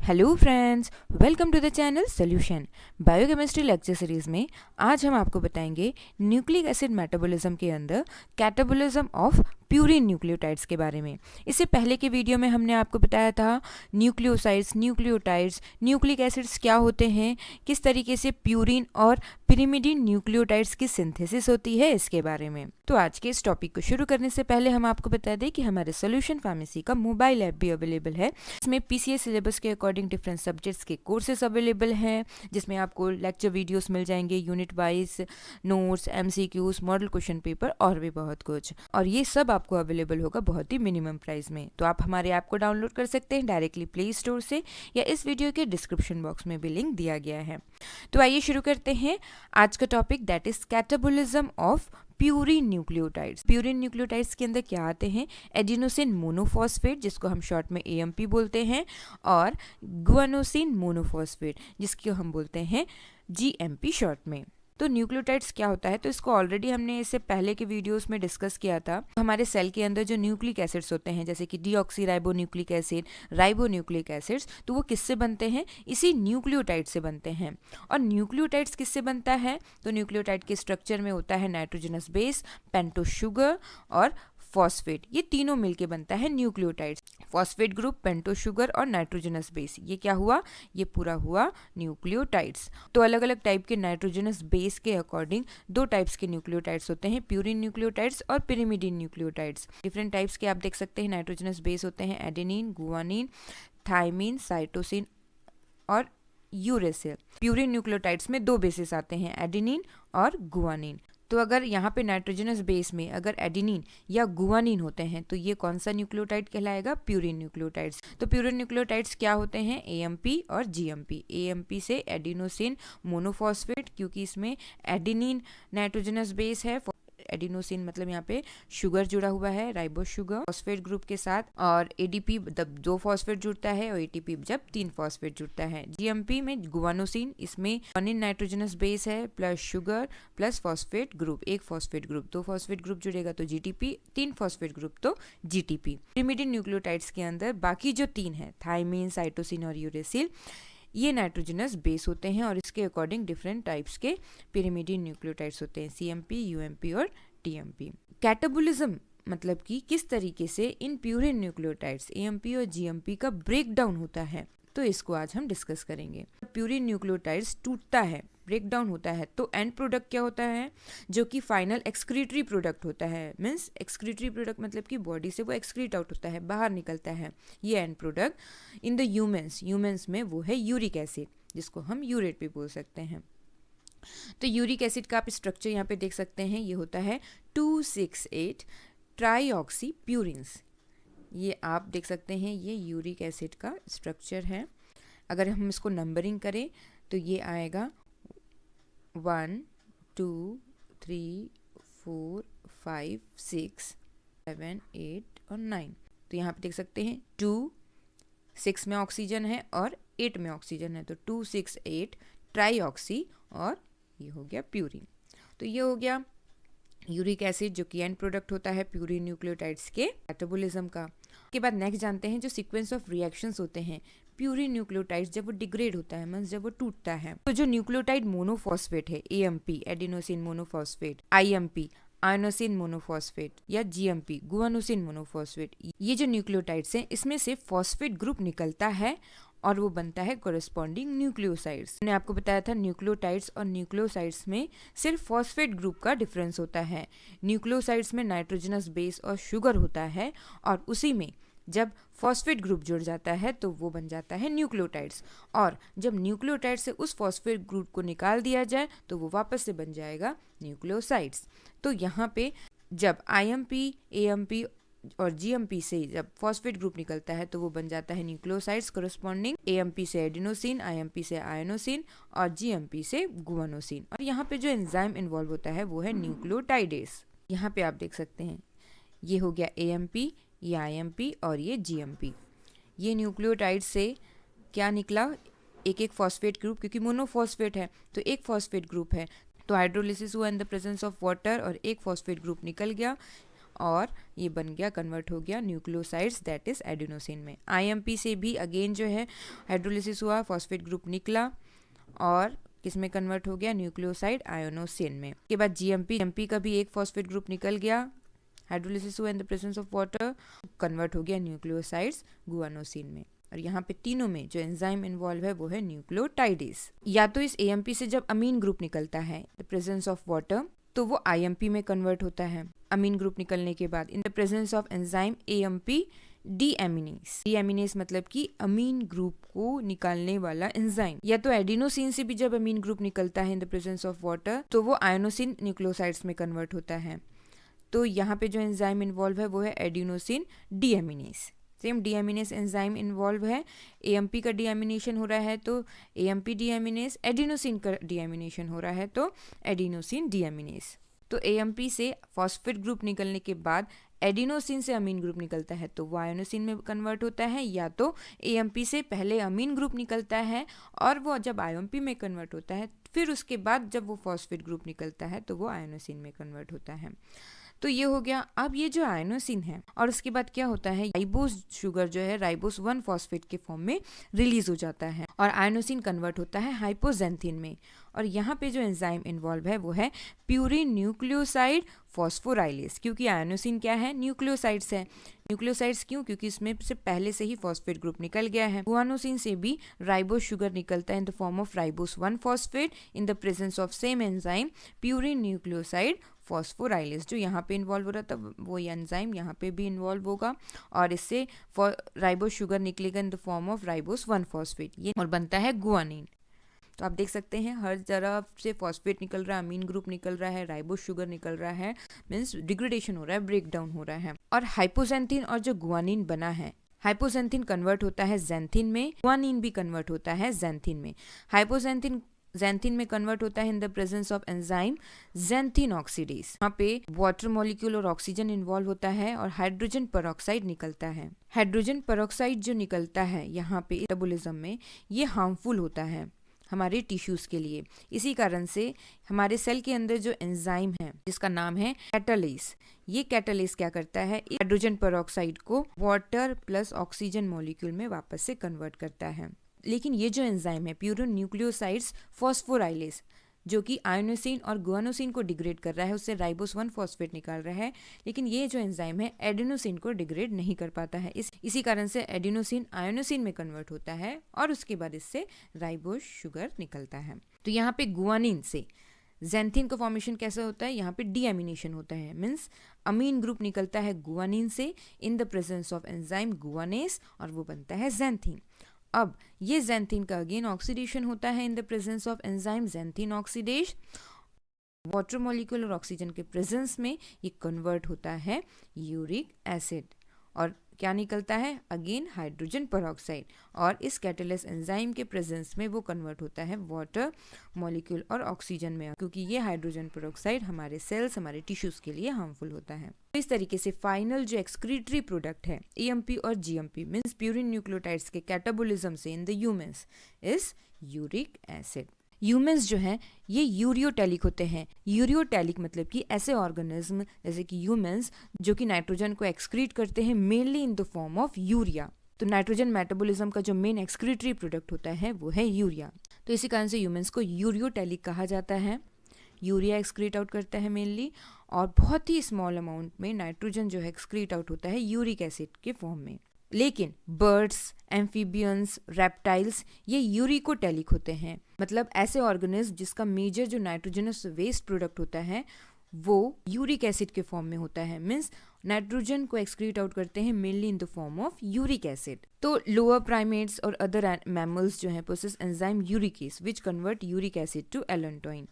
Hello friends, welcome to the channel solution. Biochemistry lecture series में आज हम आपको बताएंगे न्यूक्लिक एसिड मेटाबॉलिज्म के अंदर कैटाबॉलिज्म ऑफ प्यूरिन न्यूक्लियोटाइड्स के बारे में। इससे पहले के वीडियो में हमने आपको बताया था न्यूक्लियोसाइड्स, न्यूक्लियोटाइड्स, न्यूक्लिक एसिड्स क्या होते हैं, किस तरीके से प्यूरिन और पिरिमिडिन न्यूक्लियोटाइड्स की सिंथेसिस होती है, इसके बारे में। तो आज के इस टॉपिक को शुरू करने से पहले हम आपको बता दें कि हमारे सॉल्यूशन फार्मेसी का मोबाइल ऐप भी अवेलेबल है। इसमें पीसीएस सिलेबस के अकॉर्डिंग डिफरेंट सब्जेक्ट्स के कोर्सेज अवेलेबल हैं, जिसमें आपको लेक्चर वीडियोस मिल जाएंगे, unit wise notes, MCQs, model question paper और भी बहुत कुछ। और ये सब आपको अवेलेबल होगा बहुत ही मिनिमम प्राइस में। तो आप हमारे ऐप को डाउनलोड कर सकते हैं डायरेक्टली प्ले स्टोर से, या इस वीडियो के डिस्क्रिप्शन बॉक्स में भी लिंक दिया गया है। तो आइए शुरू करते हैं आज का topic, that is catabolism of purine nucleotides. Purine nucleotides के अंदर क्या आते हैं? एडिनोसिन मोनोफॉस्फेट, जिसको हम शॉर्ट में एएमपी बोलते हैं, और गुआनोसिन मोनोफॉस्फेट, जिसको हम बोलते हैं जीएमपी शॉर्ट में। तो न्यूक्लियोटाइड्स क्या होता है, तो इसको ऑलरेडी हमने इससे पहले के वीडियोस में डिस्कस किया था। हमारे सेल के अंदर जो न्यूक्लिक एसिड्स होते हैं, जैसे कि डीऑक्सीराइबोन्यूक्लिक एसिड, राइबोन्यूक्लिक एसिड्स, तो वो किससे बनते हैं? इसी न्यूक्लियोटाइड से बनते हैं। और न्यूक्लियोटाइड्स किससे बनता है? तो न्यूक्लियोटाइड के स्ट्रक्चर में होता है नाइट्रोजनस बेस, पेंटोस शुगर और फॉस्फेट। ये तीनों मिलके बनता है nucleotides. Phosphate group, pentose sugar और नाइट्रोजनस बेस, ये क्या हुआ? ये पूरा हुआ न्यूक्लियोटाइड्स। तो अलग अलग टाइप के नाइट्रोजनस बेस के अकॉर्डिंग दो टाइप्स के न्यूक्लियोटाइड्स होते हैं, प्यूरिन न्यूक्लियोटाइड्स और पिरिमिडिन न्यूक्लियोटाइड्स। डिफरेंट टाइप्स के आप देख सकते हैं नाइट्रोजनस बेस होते हैं, एडेनिन, गुआनिन, थाइमिन, साइटोसिन और यूरेसिल। प्यूरिन न्यूक्लियोटाइड्स में दो बेसिस आते हैं, एडेनिन और गुआनिन। तो अगर यहाँ पे नाइट्रोजनस बेस में अगर एडेनिन या गुआनिन होते हैं, तो ये कौन सा न्यूक्लियोटाइड कहलाएगा? Purine nucleotides. तो प्यूरिन न्यूक्लियोटाइड्स क्या होते हैं? एएमपी और जीएमपी। एएमपी से एडिनोसिन मोनोफॉस्फेट, क्योंकि इसमें एडेनिन नाइट्रोजनस बेस है, एडिनोसिन मतलब यहाँ पे शुगर जुड़ा हुआ है, राइबोस शुगर फॉस्फेट ग्रुप के साथ, और एडीपी जब 2 फॉस्फेट जुड़ता है और एटीपी जब 3 फॉस्फेट जुड़ता है। जीएमपी में गुआनोसिन, इसमें गुआनिन नाइट्रोजनस बेस है plus sugar plus phosphate group, 1 phosphate group, 2 phosphate group जुड़ेगा तो जीटीपी, 3 फॉस्फेट ग्रुप तो जीटीपी। पिरिमिडिन न्यूक्लियोटाइड्स के अंदर बाकी जो 3 है, थाइमिन, साइटोसिन और यूरेसिल, ये नाइट्रोजनस बेस होते हैं और इसके अकॉर्डिंग डिफरेंट टाइप्स के पिरिमिडिन न्यूक्लियोटाइड्स होते हैं, सीएमपी, यूएमपी और टीएमपी। कैटाबॉलिज्म मतलब कि किस तरीके से इन प्यूरिन न्यूक्लियोटाइड्स एएमपी और जीएमपी का ब्रेक डाउन होता है, तो इसको आज हम डिस्कस करेंगे। प्यूरिन न्यूक्लियोटाइड्स टूटता है, ब्रेक डाउन होता है, तो एंड प्रोडक्ट क्या होता है? जो कि फाइनल एक्सक्रीटरी प्रोडक्ट होता है। मीन्स एक्सक्रीटरी प्रोडक्ट मतलब कि बॉडी से वो एक्सक्रीट आउट होता है, बाहर निकलता है। ये and product in the humans में वो है यूरिक एसिड, जिसको हम यूरेट भी बोल सकते हैं। तो यूरिक एसिड का आप स्ट्रक्चर यहाँ पे देख सकते हैं, ये होता है 268 ट्राईऑक्सी प्यूरिन्स। ये आप देख सकते हैं, ये यूरिक एसिड का स्ट्रक्चर है। अगर हम इसको नंबरिंग करें तो ये आएगा 1 2 3 4 5 6 7 8 और 9। तो यहाँ पे देख सकते हैं 2 6 में ऑक्सीजन है और 8 में ऑक्सीजन है, तो 268 ट्राईऑक्सी, और ये हो गया प्यूरिन। तो ये हो गया यूरिक एसिड, जो कि एंड प्रोडक्ट होता है प्यूरिन न्यूक्लियोटाइड्स के कैटाबॉलिज्म का। के बाद नेक्स्ट जानते हैं जो सीक्वेंस ऑफ रिएक्शंस होते हैं प्यूरिन न्यूक्लियोटाइड्स जब वो डिग्रेड होता है, मींस जब वो टूटता है। तो जो न्यूक्लियोटाइड मोनोफॉस्फेट है, AMP adenosine monophosphate, IMP inosine monophosphate, या जीएमपी गुआनोसिन मोनोफॉस्फेट, ये जो न्यूक्लियोटाइड्स हैं इसमें से फॉस्फेट ग्रुप निकलता है और वो बनता है कोरेस्पॉन्डिंग न्यूक्लियोसाइड्स। मैंने आपको बताया था न्यूक्लियोटाइड्स और न्यूक्लियोसाइड्स में सिर्फ फॉस्फेट ग्रुप का डिफरेंस होता है। न्यूक्लियोसाइड्स में नाइट्रोजनस बेस और शुगर होता है, और उसी में जब फॉस्फेट ग्रुप जुड़ जाता है तो वो बन जाता है न्यूक्लियोटाइड्स। और जब न्यूक्लियोटाइड से उस फॉस्फेट ग्रुप को निकाल दिया जाए तो वो वापस से बन जाएगा न्यूक्लियोसाइड्स। तो यहाँ पे जब आईएमपी, एएमपी और जीएमपी से जब फॉस्फेट ग्रुप निकलता है तो वो बन जाता है न्यूक्लियोसाइड्स कोरेस्पॉन्डिंग, एएमपी से एडिनोसिन, आईएमपी से आयनोसिन और जीएमपी से गुआनोसिन। और यहाँ पे जो एंजाइम इन्वॉल्व होता है वो है न्यूक्लियोटाइडेस। यहाँ पे आप देख सकते हैं, ये हो गया एएमपी, ये आईएमपी और ये जीएमपी। ये न्यूक्लियोटाइड से क्या निकला? एक एक फॉस्फेट ग्रुप, क्योंकि मोनोफॉस्फेट है तो एक फॉस्फेट ग्रुप है, तो हाइड्रोलिसिस हुआ इन द प्रेजेंस ऑफ वाटर और एक फॉस्फेट ग्रुप निकल गया, और ये बन गया, कन्वर्ट हो गया न्यूक्लियोसाइड्स दैट इज एडिनोसिन में। आईएमपी से भी अगेन जो है हाइड्रोलिसिस हुआ, फॉस्फेट ग्रुप निकला और किसमें कन्वर्ट हो गया, न्यूक्लियोसाइड आयोनोसिन में। के बाद जीएमपी का भी एक फॉस्फेट ग्रुप निकल गया, हाइड्रोलिसिस हुआ इन the presence of water, convert हो गया न्यूक्लियोसाइड्स गुआनोसिन में। और यहाँ पे तीनों में जो एंजाइम इन्वॉल्व है वो है न्यूक्लियोटाइडेज। या तो इस एएमपी से जब अमीन ग्रुप निकलता है द प्रेजेंस ऑफ वाटर तो वो आईएमपी में कन्वर्ट होता है। अमीन ग्रुप निकलने के बाद इन the presence of enzyme AMP deaminase. Deaminase मतलब कि अमीन ग्रुप को निकालने वाला एंजाइम। या तो एडिनोसिन से भी जब अमीन ग्रुप निकलता है इन द प्रेजेंस ऑफ वाटर तो वो आयोनोसिन न्यूक्लियोसाइड्स में कन्वर्ट होता है। तो यहाँ पे जो एंजाइम इन्वॉल्व है वो है adenosine deaminase. Same deaminase enzyme involve है, एएमपी का डीएमिनेशन हो रहा है तो एएमपी डीएमिनेज, एडिनोसिन का डीएमिनेशन हो रहा है तो एडिनोसिन डीएमिनेज। तो एएमपी से फॉस्फेट ग्रुप निकलने के बाद एडिनोसिन से अमीन ग्रुप निकलता है तो वो आयोनोसिन में कन्वर्ट होता है। या तो एएमपी से पहले अमीन ग्रुप निकलता है और वो जब आईएमपी में कन्वर्ट होता है फिर उसके बाद जब वो फॉस्फेट ग्रुप निकलता है तो वो आयोनोसिन में कन्वर्ट होता है। तो ये हो गया। अब ये जो आयोनोसिन है और उसके बाद क्या होता है, राइबोस शुगर जो है राइबोस 1 फॉस्फेट के फॉर्म में रिलीज हो जाता है और आयोनोसिन कन्वर्ट होता है हाइपोजेंथिन में। और यहाँ पे जो एंजाइम इन्वॉल्व है वो है प्यूरिन न्यूक्लियोसाइड फॉस्फोराइलेज। क्योंकि आयोनोसिन क्या है, न्यूक्लियोसाइड्स है। न्यूक्लियोसाइड्स क्यों, क्योंकि इसमें से पहले से ही फॉस्फेट ग्रुप निकल गया है। गुआनोसिन से भी राइबोस शुगर निकलता है इन the form of ribose 1 phosphate in the presence of same enzyme purine nucleoside phosphorylase. जो यहाँ पे इन्वॉल्व हो रहा था वो एंजाइम यहाँ पे भी इन्वॉल्व होगा और इससे राइबोस शुगर निकलेगा इन the form of ribose 1 phosphate, ये और बनता है गुआनिन। तो आप देख सकते हैं हर तरफ से फॉस्फेट निकल रहा है, अमीन ग्रुप निकल रहा है, राइबोस शुगर निकल रहा है, मीन्स डिग्रेडेशन हो रहा है, ब्रेक डाउन हो रहा है। और हाइपोजेंथिन और जो गुआनिन बना है, हाइपोजेंथिन कन्वर्ट होता है जेंथिन में, गुआनिन भी कन्वर्ट होता है जेंथिन में। हाइपोजेंथिन जेंथिन में कन्वर्ट होता है इन the presence of enzyme xanthine oxidase. यहाँ पे वाटर मॉलिक्यूल और ऑक्सीजन इन्वॉल्व होता है और हाइड्रोजन पेरोक्साइड निकलता है। हाइड्रोजन पेरोक्साइड जो निकलता है यहाँ पे मेटाबॉलिज्म में ये हार्मफुल होता है हमारे टिश्यूज के लिए। इसी कारण से हमारे सेल के अंदर जो एंजाइम है जिसका नाम है कैटालेज, ये कैटालेज क्या करता है, हाइड्रोजन पेरोक्साइड को वाटर प्लस ऑक्सीजन मॉलिक्यूल में वापस से कन्वर्ट करता है। लेकिन ये जो एंजाइम है प्यूरिन न्यूक्लियोसाइड्स फॉस्फोराइलेज जो कि आयोनोसिन और गुआनोसिन को डिग्रेड कर रहा है, उससे राइबोस 1 फॉस्फेट निकाल रहा है, लेकिन ये जो एंजाइम है एडिनोसिन को डिग्रेड नहीं कर पाता है। इसी कारण से एडिनोसिन आयोनोसिन में कन्वर्ट होता है और उसके बाद इससे राइबोस शुगर निकलता है। तो यहाँ पे गुआनिन से जेंथिन का फॉर्मेशन कैसे होता है, यहाँ पे डीएमिनेशन होता है, मीन्स अमीन ग्रुप निकलता है गुआनिन से in the presence of enzyme guanase और वो बनता है जेंथिन। अब ये जेंथिन का अगेन ऑक्सीडेशन होता है इन the presence of enzyme xanthine oxidase, water molecule और ऑक्सीजन के प्रेजेंस में ये कन्वर्ट होता है यूरिक एसिड और क्या निकलता है, अगेन हाइड्रोजन पेरोक्साइड। और इस कैटालेस एंजाइम के प्रेजेंस में वो कन्वर्ट होता है वाटर मॉलिक्यूल और ऑक्सीजन में, क्योंकि ये हाइड्रोजन पेरोक्साइड हमारे सेल्स हमारे टिश्यूज के लिए हार्मफुल होता है। तो इस तरीके से फाइनल जो एक्सक्रीटरी प्रोडक्ट है एएमपी और जीएमपी मीन्स प्यूरिन न्यूक्लियोटाइड्स के कैटाबोलिज्म से in the humans is uric acid. Humans जो हैं ये यूरियोटैलिक होते हैं। यूरियोटैलिक मतलब कि ऐसे ऑर्गेनिज्म जैसे कि ह्यूमंस जो कि नाइट्रोजन को एक्सक्रीट करते हैं mainly in the form of urea. तो नाइट्रोजन मेटाबॉलिज्म का जो मेन एक्सक्रीटरी प्रोडक्ट होता है वो है यूरिया। तो इसी कारण से ह्यूमंस को यूरियोटैलिक कहा जाता है। यूरिया एक्सक्रीट आउट करता है मेनली और बहुत ही स्मॉल अमाउंट में नाइट्रोजन जो है एक्सक्रीट आउट होता है यूरिक एसिड के फॉर्म में। लेकिन बर्ड्स, एम्फीबियंस, रेप्टाइल्स ये यूरिकोटैलिक होते हैं, मतलब ऐसे ऑर्गेनिज्म जिसका मेजर जो नाइट्रोजनस वेस्ट प्रोडक्ट होता है वो यूरिक एसिड के फॉर्म में होता है, मीन्स नाइट्रोजन को एक्सक्रीट आउट करते हैं mainly in the form of uric acid. तो लोअर प्राइमेट्स और अदर मैमल्स जो हैं possess enzyme uricase which convert uric acid to allantoin.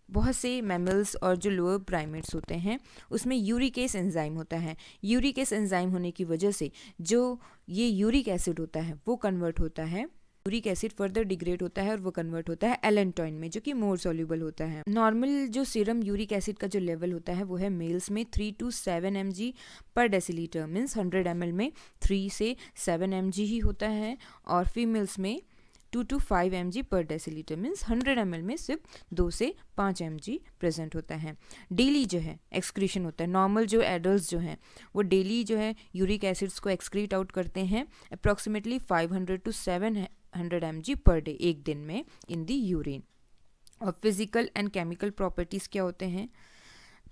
बहुत से मैमल्स और जो लोअर प्राइमेट्स होते हैं उसमें यूरिकेस एंजाइम होता है। यूरिकेस एंजाइम होने की वजह से जो ये यूरिक एसिड होता है वो कन्वर्ट होता है, यूरिक एसिड फर्दर डिग्रेड होता है और वो कन्वर्ट होता है एलेंटोइन में जो कि मोर सॉल्युबल होता है। नॉर्मल जो सीरम यूरिक एसिड का जो लेवल होता है वो है मेल्स में 3 to 7 mg पर डेसीलीटर, मीन्स 100 ml में 3 से 7 mg ही होता है और फीमेल्स में 2 to 5 mg पर डेसीलीटर, मीन्स 100 ml में सिर्फ 2 से 5 mg प्रेजेंट होता है। डेली जो है एक्सक्रीशन होता है, नॉर्मल जो एडल्ट जो हैं वो डेली जो है यूरिक एसिड्स को एक्सक्रीट आउट करते हैं approximately 500 to 700 mg per day, एक दिन में, इन दी यूरिन। और फिजिकल एंड केमिकल प्रॉपर्टीज़ क्या होते हैं,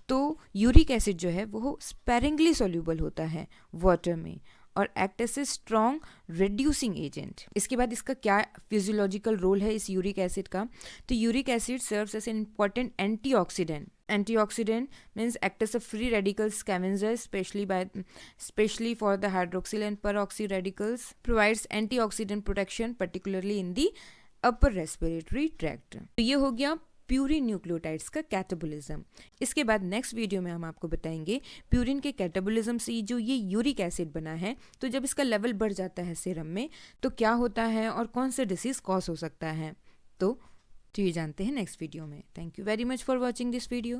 तो यूरिक एसिड जो है वो स्पेरिंगली सॉल्यूबल होता है वाटर में और act as a strong reducing agent. इसके बाद इसका क्या फिजियोलॉजिकल रोल है इस यूरिक एसिड का, तो uric acid serves as an important antioxidant. Antioxidant means act as a free radical scavenger, especially for the hydroxyl and peroxy radicals. Provides antioxidant protection, particularly in the upper respiratory tract. तो ये हो गया purine nucleotides का catabolism. इसके बाद next video में हम आपको बताएंगे प्यूरिन के कैटाबोलिज्म से जो ये यूरिक एसिड बना है, तो जब इसका लेवल बढ़ जाता है सीरम में तो क्या होता है और कौन से डिसीज कॉज हो सकता है, तो ये जानते हैं नेक्स्ट वीडियो में। Thank you very much for watching this video.